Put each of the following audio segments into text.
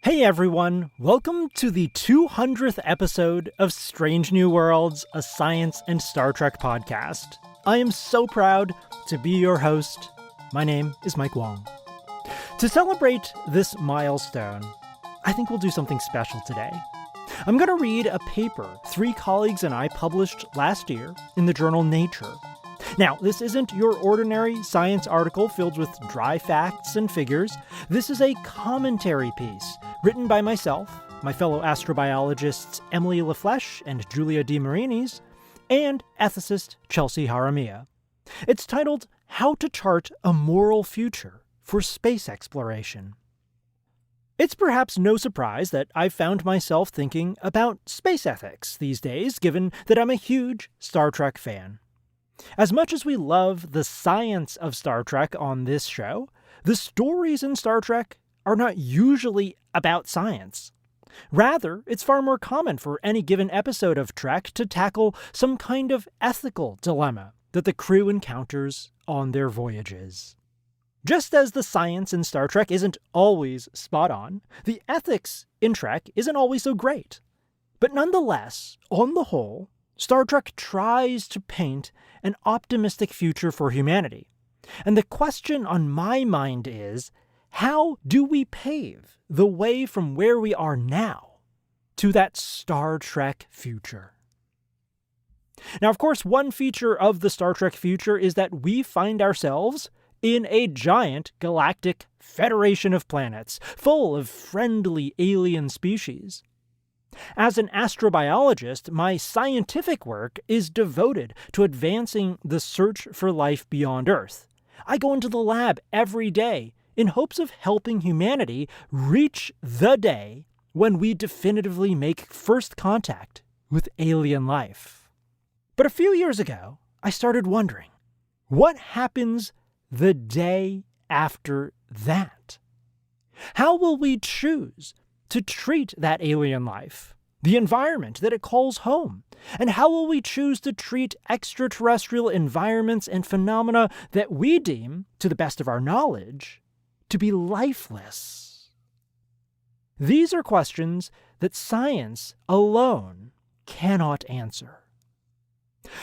Hey everyone, welcome to the 200th episode of Strange New Worlds, a science and Star Trek podcast. I am so proud to be your host. My name is Mike Wong. To celebrate this milestone, I think we'll do something special today. I'm going to read a paper 3 colleagues and I published last year in the journal Nature. Now, this isn't your ordinary science article filled with dry facts and figures. This is a commentary piece written by myself, my fellow astrobiologists Emilie Lafleche and Julia DeMarines, and ethicist Chelsea Haramia. It's titled, How to Chart a Moral Future for Space Exploration. It's perhaps no surprise that I've found myself thinking about space ethics these days, given that I'm a huge Star Trek fan. As much as we love the science of Star Trek on this show, the stories in Star Trek are not usually about science. Rather, it's far more common for any given episode of Trek to tackle some kind of ethical dilemma that the crew encounters on their voyages. Just as the science in Star Trek isn't always spot on, the ethics in Trek isn't always so great. But nonetheless, on the whole, Star Trek tries to paint an optimistic future for humanity. And the question on my mind is, how do we pave the way from where we are now to that Star Trek future? Now, of course, one feature of the Star Trek future is that we find ourselves in a giant galactic federation of planets, full of friendly alien species. As an astrobiologist, my scientific work is devoted to advancing the search for life beyond Earth. I go into the lab every day in hopes of helping humanity reach the day when we definitively make first contact with alien life. But a few years ago, I started wondering, what happens the day after that? How will we choose to treat that alien life, the environment that it calls home? And how will we choose to treat extraterrestrial environments and phenomena that we deem, to the best of our knowledge, to be lifeless? These are questions that science alone cannot answer.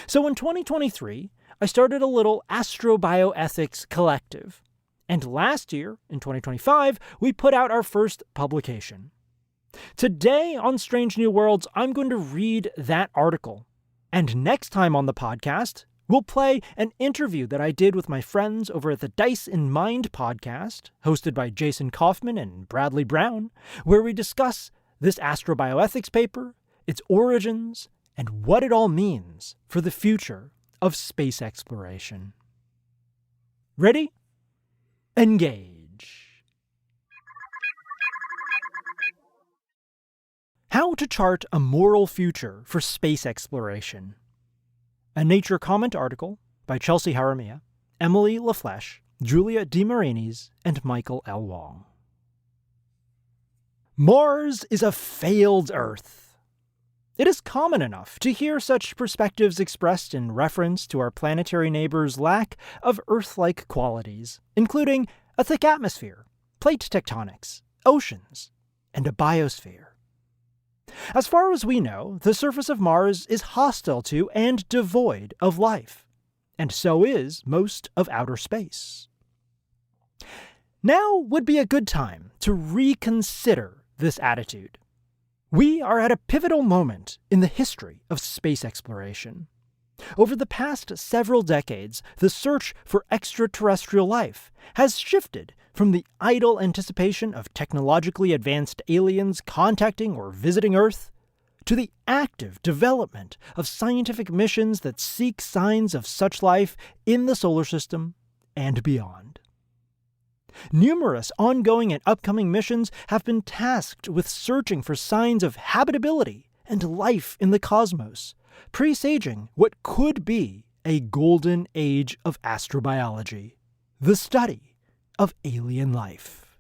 So in 2023, I started a little astrobioethics collective. And last year, in 2025, we put out our first publication. Today on Strange New Worlds, I'm going to read that article. And next time on the podcast, we'll play an interview that I did with my friends over at the Dice in Mind podcast, hosted by Jason Kaufman and Bradley Brown, where we discuss this astrobioethics paper, its origins, and what it all means for the future of space exploration. Ready? Engage. How to Chart a Moral Future for Space Exploration. A Nature comment article by Chelsea Haramia, Emilie Lafleche, Julia DeMarines, and Michael L. Wong. Mars is a failed Earth. It is common enough to hear such perspectives expressed in reference to our planetary neighbor's lack of Earth-like qualities, including a thick atmosphere, plate tectonics, oceans, and a biosphere. As far as we know, the surface of Mars is hostile to and devoid of life, and so is most of outer space. Now would be a good time to reconsider this attitude. We are at a pivotal moment in the history of space exploration. Over the past several decades, the search for extraterrestrial life has shifted from the idle anticipation of technologically advanced aliens contacting or visiting Earth to the active development of scientific missions that seek signs of such life in the solar system and beyond. Numerous ongoing and upcoming missions have been tasked with searching for signs of habitability and life in the cosmos, presaging what could be a golden age of astrobiology, the study of alien life.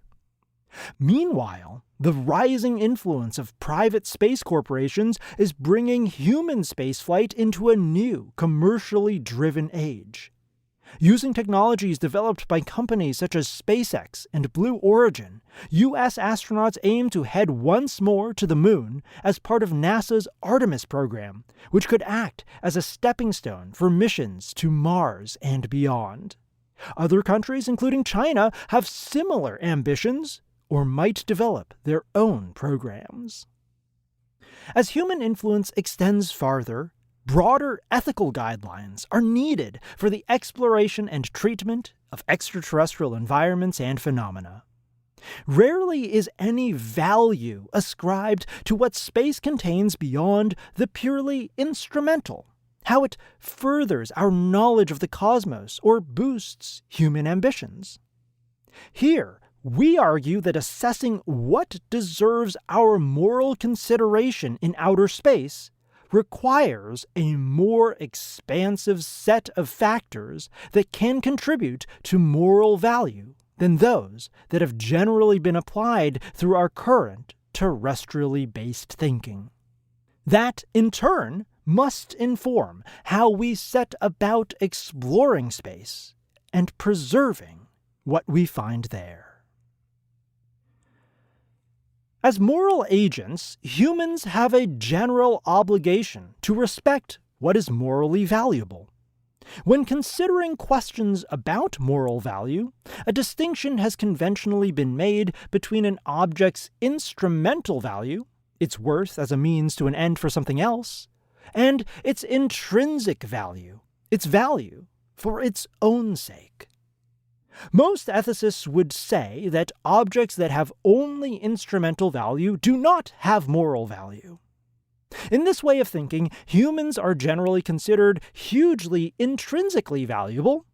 Meanwhile, the rising influence of private space corporations is bringing human spaceflight into a new, commercially driven age. Using technologies developed by companies such as SpaceX and Blue Origin, U.S. astronauts aim to head once more to the moon as part of NASA's Artemis program, which could act as a stepping stone for missions to Mars and beyond. Other countries, including China, have similar ambitions or might develop their own programs. As human influence extends farther, broader ethical guidelines are needed for the exploration and treatment of extraterrestrial environments and phenomena. Rarely is any value ascribed to what space contains beyond the purely instrumental, how it furthers our knowledge of the cosmos or boosts human ambitions. Here, we argue that assessing what deserves our moral consideration in outer space requires a more expansive set of factors that can contribute to moral value than those that have generally been applied through our current terrestrially based thinking. That, in turn, must inform how we set about exploring space and preserving what we find there. As moral agents, humans have a general obligation to respect what is morally valuable. When considering questions about moral value, a distinction has conventionally been made between an object's instrumental value, its worth as a means to an end for something else, and its intrinsic value, its value for its own sake. Most ethicists would say that objects that have only instrumental value do not have moral value. In this way of thinking, humans are generally considered hugely intrinsically valuable.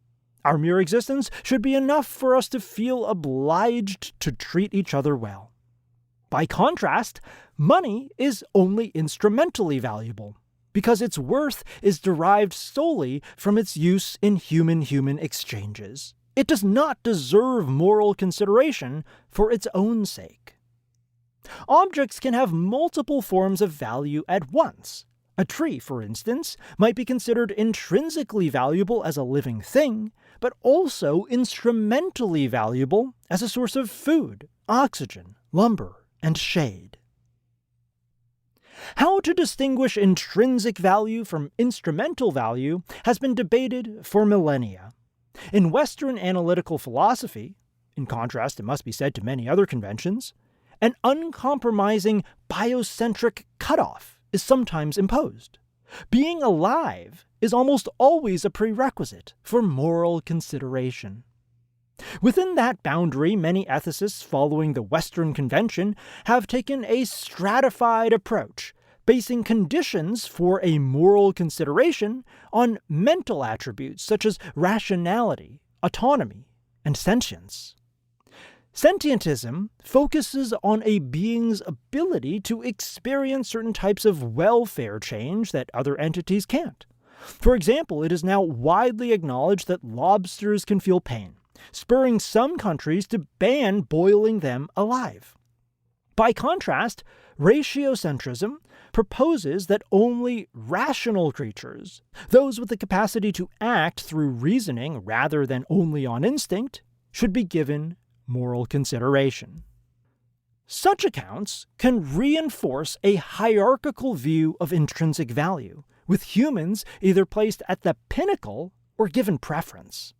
Our mere existence should be enough for us to feel obliged to treat each other well. By contrast, money is only instrumentally valuable, because its worth is derived solely from its use in human-human exchanges. It does not deserve moral consideration for its own sake. Objects can have multiple forms of value at once. A tree, for instance, might be considered intrinsically valuable as a living thing, but also instrumentally valuable as a source of food, oxygen, lumber, and shade. How to distinguish intrinsic value from instrumental value has been debated for millennia. In Western analytical philosophy, in contrast, it must be said to many other conventions, an uncompromising biocentric cutoff is sometimes imposed. Being alive is almost always a prerequisite for moral consideration. Within that boundary, many ethicists following the Western convention have taken a stratified approach, basing conditions for a moral consideration on mental attributes such as rationality, autonomy, and sentience. Sentientism focuses on a being's ability to experience certain types of welfare change that other entities can't. For example, it is now widely acknowledged that lobsters can feel pain, spurring some countries to ban boiling them alive. By contrast, ratiocentrism proposes that only rational creatures, those with the capacity to act through reasoning rather than only on instinct, should be given moral consideration. Such accounts can reinforce a hierarchical view of intrinsic value, with humans either placed at the pinnacle or given preference.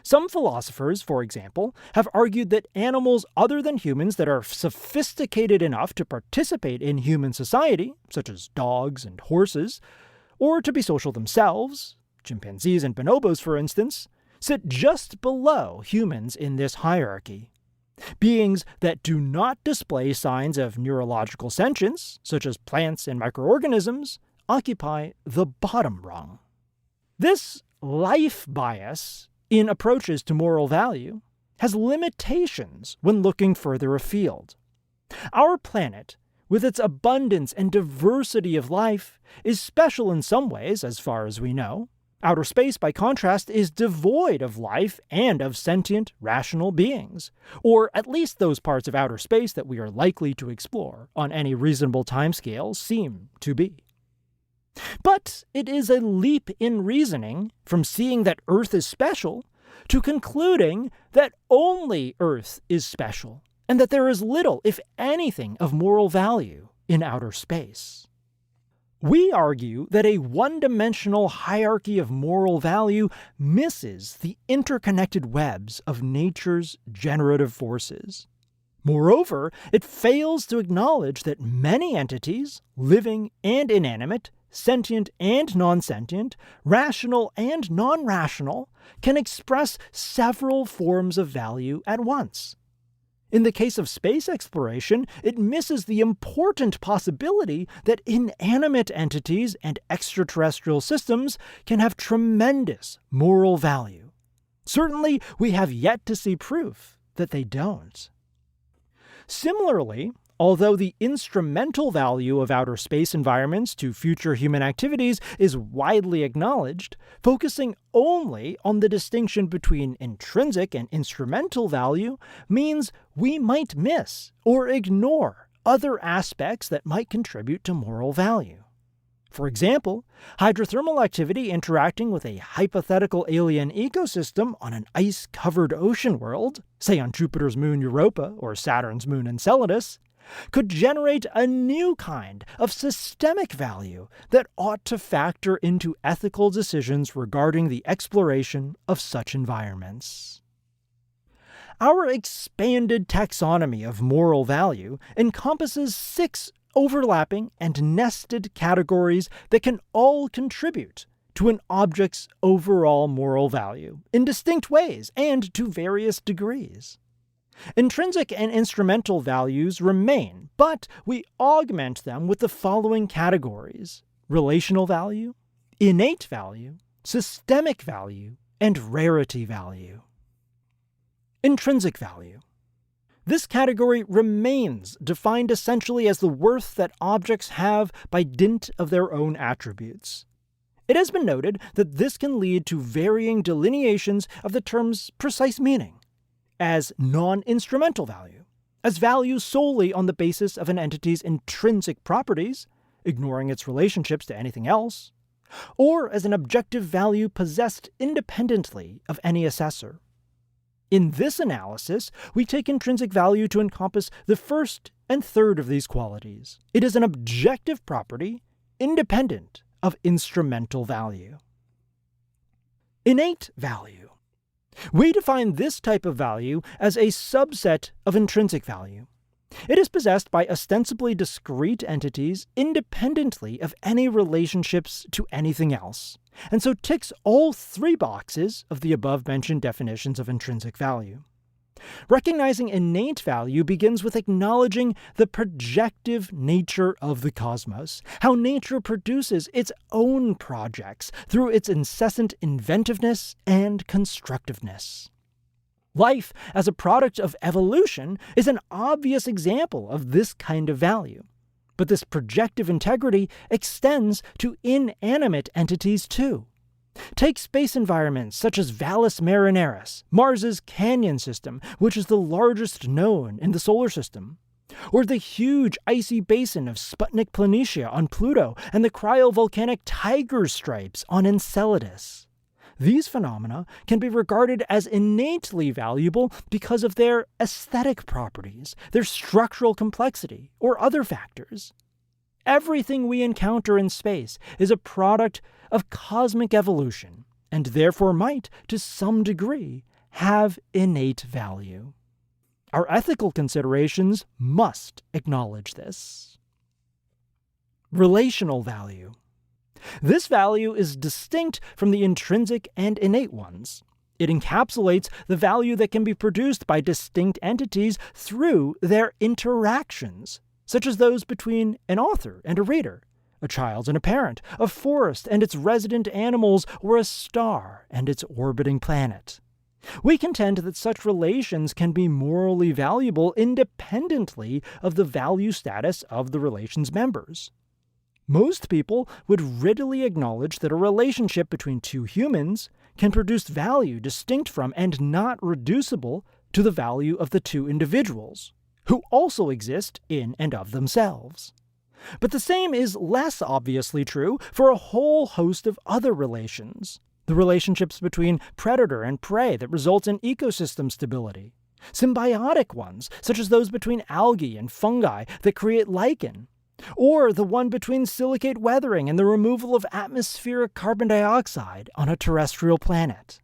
Some philosophers, for example, have argued that animals other than humans that are sophisticated enough to participate in human society, such as dogs and horses, or to be social themselves, chimpanzees and bonobos for instance, sit just below humans in this hierarchy. Beings that do not display signs of neurological sentience, such as plants and microorganisms, occupy the bottom rung. This life bias in approaches to moral value has limitations when looking further afield. Our planet, with its abundance and diversity of life, is special in some ways, as far as we know. Outer space, by contrast, is devoid of life and of sentient, rational beings, or at least those parts of outer space that we are likely to explore on any reasonable timescale seem to be. But it is a leap in reasoning from seeing that Earth is special to concluding that only Earth is special, and that there is little, if anything, of moral value in outer space. We argue that a one-dimensional hierarchy of moral value misses the interconnected webs of nature's generative forces. Moreover, it fails to acknowledge that many entities, living and inanimate, sentient and non-sentient, rational and non-rational, can express several forms of value at once. In the case of space exploration, it misses the important possibility that inanimate entities and extraterrestrial systems can have tremendous moral value. Certainly, we have yet to see proof that they don't. Similarly, although the instrumental value of outer space environments to future human activities is widely acknowledged, focusing only on the distinction between intrinsic and instrumental value means we might miss or ignore other aspects that might contribute to moral value. For example, hydrothermal activity interacting with a hypothetical alien ecosystem on an ice-covered ocean world, say on Jupiter's moon Europa or Saturn's moon Enceladus, could generate a new kind of systemic value that ought to factor into ethical decisions regarding the exploration of such environments. Our expanded taxonomy of moral value encompasses 6 overlapping and nested categories that can all contribute to an object's overall moral value in distinct ways and to various degrees. Intrinsic and instrumental values remain, but we augment them with the following categories: relational value, innate value, systemic value, and rarity value. Intrinsic value. This category remains defined essentially as the worth that objects have by dint of their own attributes. It has been noted that this can lead to varying delineations of the term's precise meaning, as non-instrumental value, as value solely on the basis of an entity's intrinsic properties, ignoring its relationships to anything else, or as an objective value possessed independently of any assessor. In this analysis, we take intrinsic value to encompass the first and third of these qualities. It is an objective property independent of instrumental value. Innate value. We define this type of value as a subset of intrinsic value. It is possessed by ostensibly discrete entities independently of any relationships to anything else, and so ticks all 3 boxes of the above-mentioned definitions of intrinsic value. Recognizing innate value begins with acknowledging the projective nature of the cosmos, how nature produces its own projects through its incessant inventiveness and constructiveness. Life, as a product of evolution, is an obvious example of this kind of value. But this projective integrity extends to inanimate entities too. Take space environments such as Valles Marineris, Mars's canyon system, which is the largest known in the solar system, or the huge icy basin of Sputnik Planitia on Pluto and the cryovolcanic tiger stripes on Enceladus. These phenomena can be regarded as innately valuable because of their aesthetic properties, their structural complexity, or other factors. Everything we encounter in space is a product of cosmic evolution, and therefore might, to some degree, have innate value. Our ethical considerations must acknowledge this. Relational value. This value is distinct from the intrinsic and innate ones. It encapsulates the value that can be produced by distinct entities through their interactions, such as those between an author and a reader, a child and a parent, a forest and its resident animals, or a star and its orbiting planet. We contend that such relations can be morally valuable independently of the value status of the relation's members. Most people would readily acknowledge that a relationship between 2 humans can produce value distinct from and not reducible to the value of the 2 individuals, who also exist in and of themselves. But the same is less obviously true for a whole host of other relations. The relationships between predator and prey that result in ecosystem stability. Symbiotic ones, such as those between algae and fungi that create lichen. Or the one between silicate weathering and the removal of atmospheric carbon dioxide on a terrestrial planet.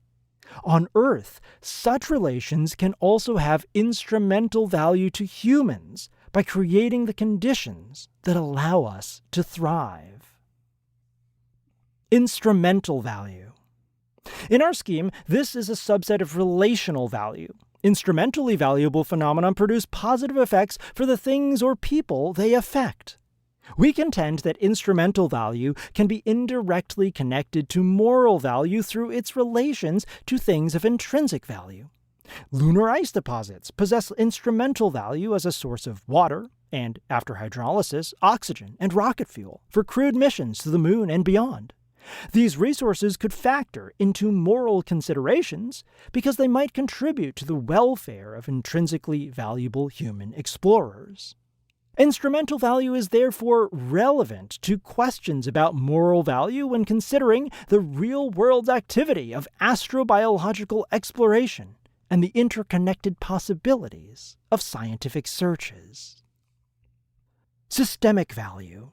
On Earth, such relations can also have instrumental value to humans by creating the conditions that allow us to thrive. Instrumental value. In our scheme, this is a subset of relational value. Instrumentally valuable phenomena produce positive effects for the things or people they affect. We contend that instrumental value can be indirectly connected to moral value through its relations to things of intrinsic value. Lunar ice deposits possess instrumental value as a source of water, and, after hydrolysis, oxygen and rocket fuel for crewed missions to the moon and beyond. These resources could factor into moral considerations because they might contribute to the welfare of intrinsically valuable human explorers. Instrumental value is therefore relevant to questions about moral value when considering the real-world activity of astrobiological exploration and the interconnected possibilities of scientific searches. Systemic value.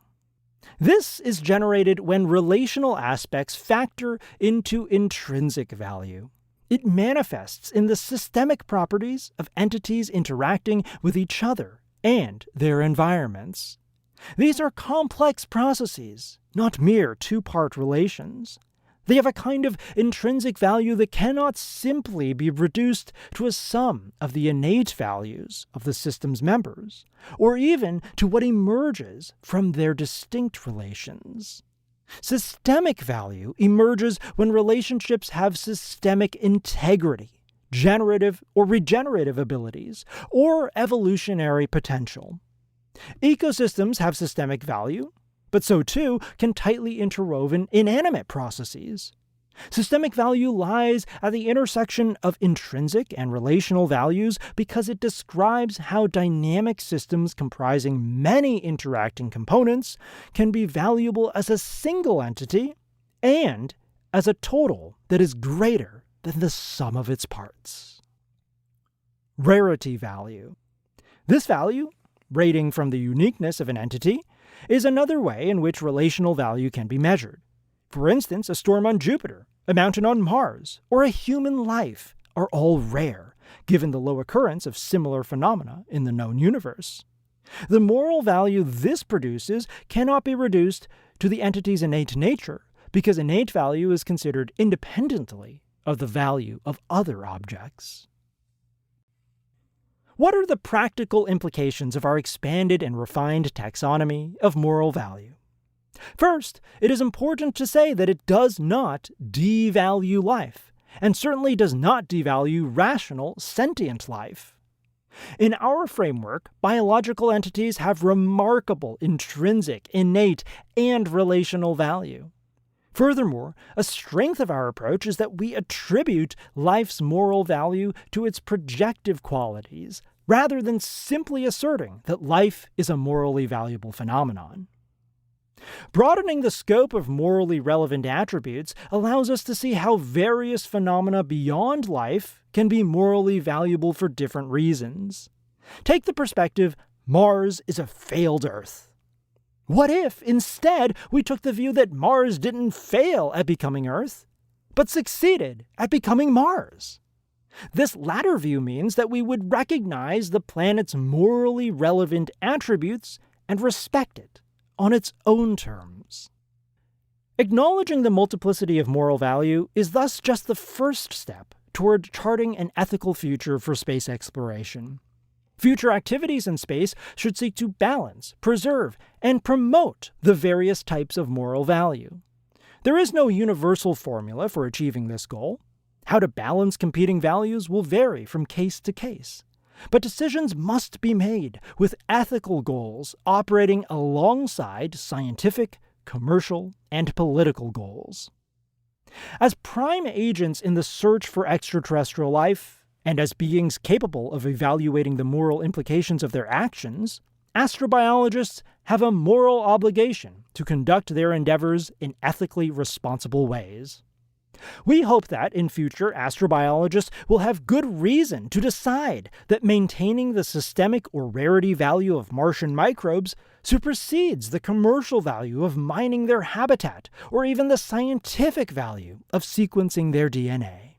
This is generated when relational aspects factor into intrinsic value. It manifests in the systemic properties of entities interacting with each other and their environments. These are complex processes, not mere two-part relations. They have a kind of intrinsic value that cannot simply be reduced to a sum of the innate values of the system's members, or even to what emerges from their distinct relations. Systemic value emerges when relationships have systemic integrity, generative or regenerative abilities, or evolutionary potential. Ecosystems have systemic value, but so too can tightly interwoven inanimate processes. Systemic value lies at the intersection of intrinsic and relational values because it describes how dynamic systems comprising many interacting components can be valuable as a single entity and as a total that is greater than the sum of its parts. Rarity value. This value, rating from the uniqueness of an entity, is another way in which relational value can be measured. For instance, a storm on Jupiter, a mountain on Mars, or a human life are all rare, given the low occurrence of similar phenomena in the known universe. The moral value this produces cannot be reduced to the entity's innate nature, because innate value is considered independently of the value of other objects. What are the practical implications of our expanded and refined taxonomy of moral value? First, it is important to say that it does not devalue life, and certainly does not devalue rational, sentient life. In our framework, biological entities have remarkable intrinsic, innate, and relational value. Furthermore, a strength of our approach is that we attribute life's moral value to its projective qualities, rather than simply asserting that life is a morally valuable phenomenon. Broadening the scope of morally relevant attributes allows us to see how various phenomena beyond life can be morally valuable for different reasons. Take the perspective, Mars is a failed Earth. What if, instead, we took the view that Mars didn't fail at becoming Earth, but succeeded at becoming Mars? This latter view means that we would recognize the planet's morally relevant attributes and respect it on its own terms. Acknowledging the multiplicity of moral value is thus just the first step toward charting an ethical future for space exploration. Future activities in space should seek to balance, preserve, and promote the various types of moral value. There is no universal formula for achieving this goal. How to balance competing values will vary from case to case. But decisions must be made with ethical goals operating alongside scientific, commercial, and political goals. As prime agents in the search for extraterrestrial life, and as beings capable of evaluating the moral implications of their actions, astrobiologists have a moral obligation to conduct their endeavors in ethically responsible ways. We hope that, in future, astrobiologists will have good reason to decide that maintaining the systemic or rarity value of Martian microbes supersedes the commercial value of mining their habitat, or even the scientific value of sequencing their DNA.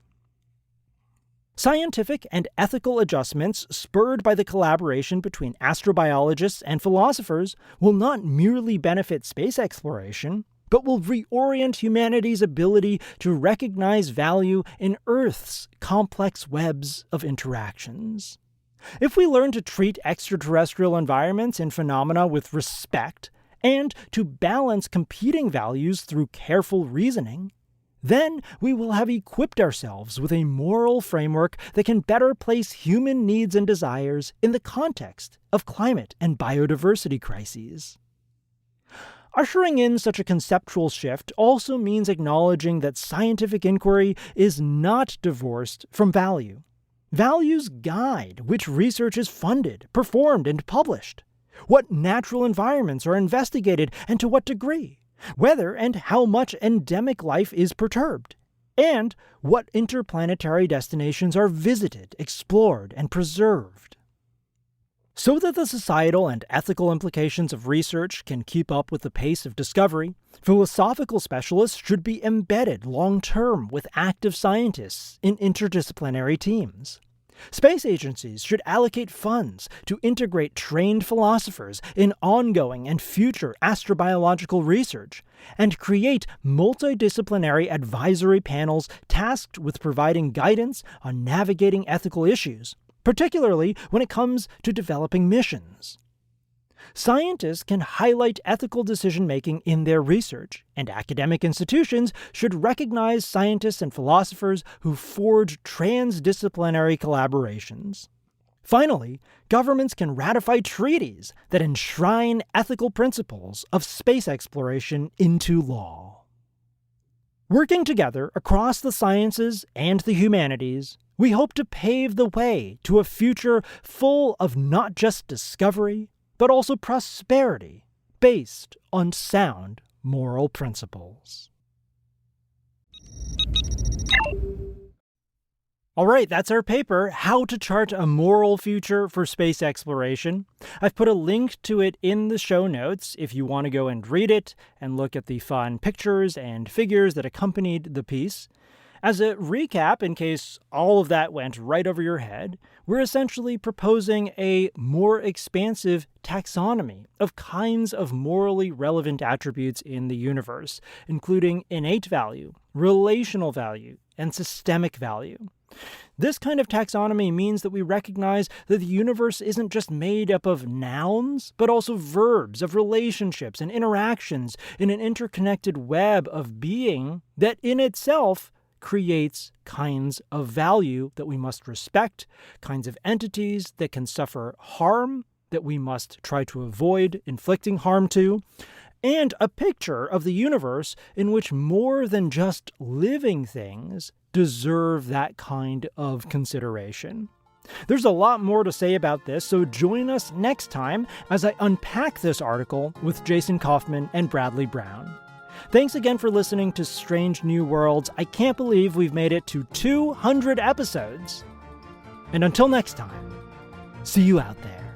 Scientific and ethical adjustments spurred by the collaboration between astrobiologists and philosophers will not merely benefit space exploration, but will reorient humanity's ability to recognize value in Earth's complex webs of interactions. If we learn to treat extraterrestrial environments and phenomena with respect, and to balance competing values through careful reasoning, then we will have equipped ourselves with a moral framework that can better place human needs and desires in the context of climate and biodiversity crises. Ushering in such a conceptual shift also means acknowledging that scientific inquiry is not divorced from value. Values guide which research is funded, performed, and published, what natural environments are investigated and to what degree, whether and how much endemic life is perturbed, and what interplanetary destinations are visited, explored, and preserved. So that the societal and ethical implications of research can keep up with the pace of discovery, philosophical specialists should be embedded long-term with active scientists in interdisciplinary teams. Space agencies should allocate funds to integrate trained philosophers in ongoing and future astrobiological research, and create multidisciplinary advisory panels tasked with providing guidance on navigating ethical issues, particularly when it comes to developing missions. Scientists can highlight ethical decision-making in their research, and academic institutions should recognize scientists and philosophers who forge transdisciplinary collaborations. Finally, governments can ratify treaties that enshrine ethical principles of space exploration into law. Working together across the sciences and the humanities, we hope to pave the way to a future full of not just discovery, but also prosperity, based on sound moral principles. All right, that's our paper, How to Chart a Moral Future for Space Exploration. I've put a link to it in the show notes if you want to go and read it and look at the fun pictures and figures that accompanied the piece. As a recap, in case all of that went right over your head, we're essentially proposing a more expansive taxonomy of kinds of morally relevant attributes in the universe, including innate value, relational value, and systemic value. This kind of taxonomy means that we recognize that the universe isn't just made up of nouns, but also verbs of relationships and interactions in an interconnected web of being that in itself creates kinds of value that we must respect, kinds of entities that can suffer harm that we must try to avoid inflicting harm to, and a picture of the universe in which more than just living things deserve that kind of consideration. There's a lot more to say about this, so join us next time as I unpack this article with Jason Kaufman and Bradley Brown. Thanks again for listening to Strange New Worlds. I can't believe we've made it to 200 episodes. And until next time, see you out there.